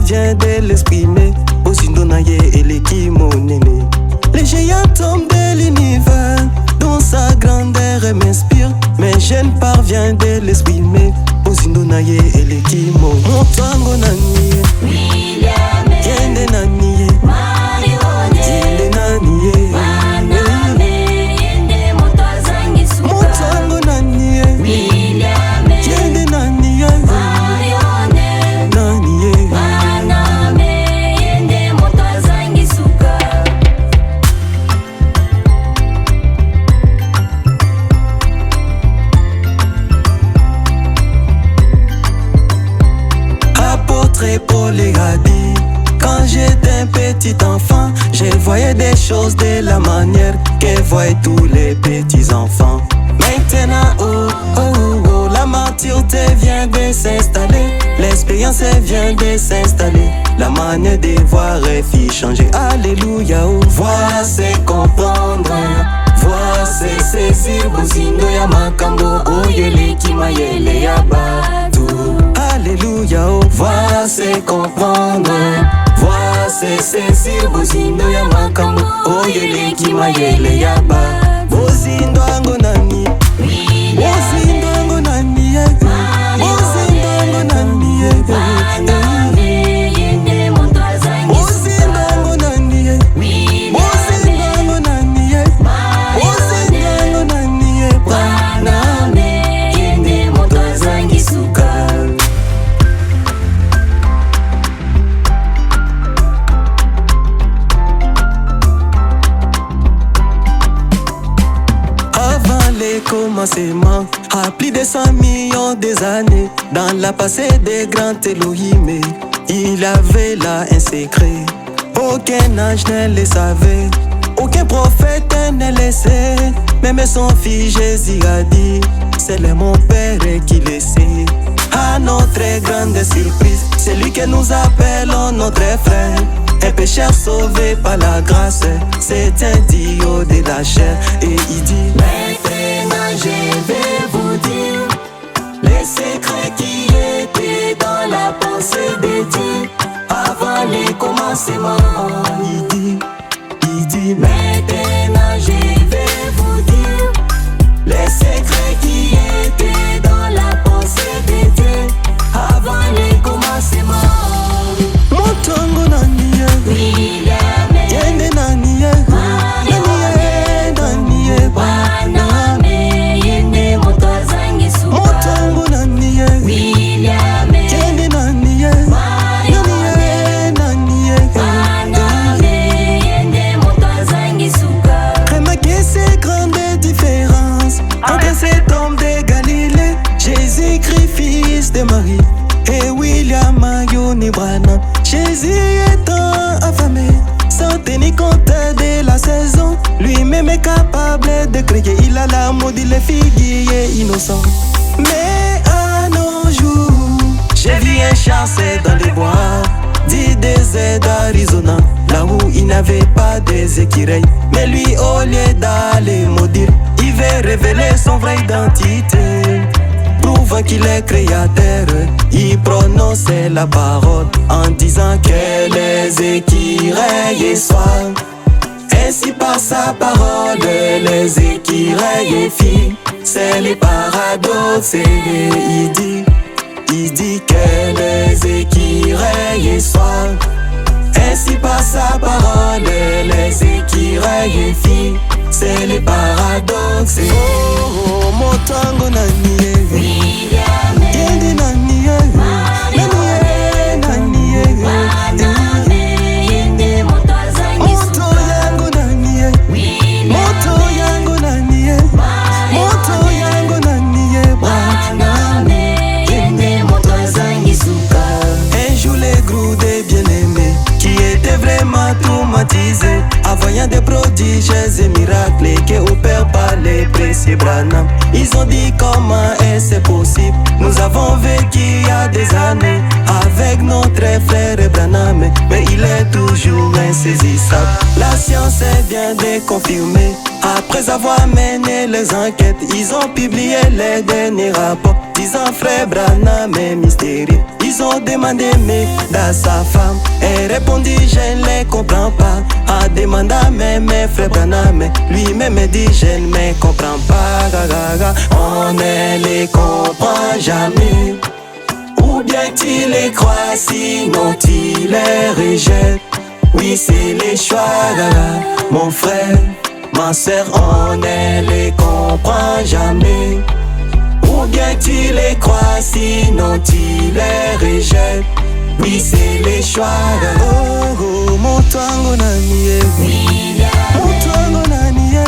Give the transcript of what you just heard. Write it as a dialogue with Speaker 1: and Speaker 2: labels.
Speaker 1: parvient de l'exprimer. Ozindonaye et l'équimonene. Les géants tombent de l'univers, dont sa grandeur m'inspire. Mais je ne parviens de l'exprimer. Ozindonaye et l'équimo. Montango naniye
Speaker 2: William
Speaker 1: Yende naniye
Speaker 2: Marione
Speaker 1: Yende naniye
Speaker 2: Maname Yende Motwazangi Suka
Speaker 1: Montango naniye
Speaker 2: William
Speaker 1: Yende naniye
Speaker 2: Marione
Speaker 1: Naniye
Speaker 2: Maname Yende Motwazangi Suka
Speaker 1: Apôtre Paul a dit, quand j'étais un petit enfant, je voyais des choses de la manière que voient tous les petits enfants. Maintenant, oh, oh, oh, la maturité vient de s'installer, l'expérience vient de s'installer, la manière de voir est fit changer. Alléluia, oh, voir c'est comprendre, voir c'est saisir, bozindo ya makambo, oh yele kimayele ya batu. Alléluia, oh, voir c'est comprendre, voir c'est saisir, bozindo ya makambo, oh yele kimayele ya batu. Bozindo ango nani, bozindo ango nani, bozindo ango nani,
Speaker 2: Maname Yende Motwazangi
Speaker 1: bozindo ango nani, bozindo ango nani, bozindo ango nani,
Speaker 2: Maname Yende Motwazangi Suka
Speaker 1: Avant les commencements, à plus de 100 millions des années, dans la passé des grands Elohim, il avait là un secret. Aucun ange ne le savait, aucun prophète ne le sait. Même son fils Jésus a dit, c'est le mon Père qui le sait. À notre grande surprise, c'est lui que nous appelons notre frère. Un pécheur sauvé par la grâce, c'est un Dieu de la chair. Et il dit, maintenant je vais vous dire les secrets qui étaient dans la pensée de Dieu avant les commencements. Il dit, maintenant je vais vous dire les secrets qui étaient dans la pensée de Dieu avant les commencements. Montango naniye,
Speaker 2: William
Speaker 1: yende naniye, naniye, naniye,
Speaker 2: Maname Yende Motwazangi Suka
Speaker 1: montango naniye,
Speaker 2: William
Speaker 1: yende naniye, naniye, naniye.
Speaker 2: Maname Yende Motwazangi Suka
Speaker 1: Remarquez ces grandes différences entre cet homme de Galilée, Jésus-Christ, fils de Marie, et William Marion Branham. Jésus étant affamé, sans tenir compte de la saison, lui-même est capable de créer. Il a la maudit les figuiers innocents. Mais à nos jours, j'ai vu un chassé dans les bois du désert d'Arizona, là où il n'avait pas des écureuils. Mais lui, au lieu d'aller maudire, il veut révéler son vraie identité. Prouvant qu'il est créateur, il prononçait la parole en disant que les écureuils soient. Ainsi par sa parole, les écureuils filles. C'est le paradoxe. Il dit que les écureuils soient. Ainsi par sa parole, les écureuils filles. C'est le paradoxe. Oh, montango naniye, yende naniye, naniye, naniye.
Speaker 2: Maname Yende Motwazangi
Speaker 1: Moto
Speaker 2: Suka
Speaker 1: yango naniye, moto yango naniye, moto yango naniye.
Speaker 2: Maname Yende Motwazangi Suka
Speaker 1: Un jour les groupes des bien-aimés qui étaient vraiment traumatisés, en voyant des prodiges et miracles que opèrent par les précieux Branham. Ils ont dit comment est-ce possible. Nous avons vécu il y a des années avec notre frère Branham, mais il est toujours insaisissable. La science vient de confirmer. Après avoir mené les enquêtes, ils ont publié les derniers rapports disant frère Branham est mystérieux. Ils Ils ont demandé mais dans sa femme. Elle répondit je ne les comprends pas. A demandé même mes frères Branham. Lui-même dit je ne me comprends pas. On ne les comprend jamais. Ou bien tu les crois sinon tu les rejettes. Oui c'est les choix mon frère, ma soeur, on ne les comprend jamais. Ou bien tu les crois sinon tu les rejettes. Oui c'est les choix. Oh oh, moto wangu nani ye,
Speaker 2: William,
Speaker 1: moto wangu nani ye,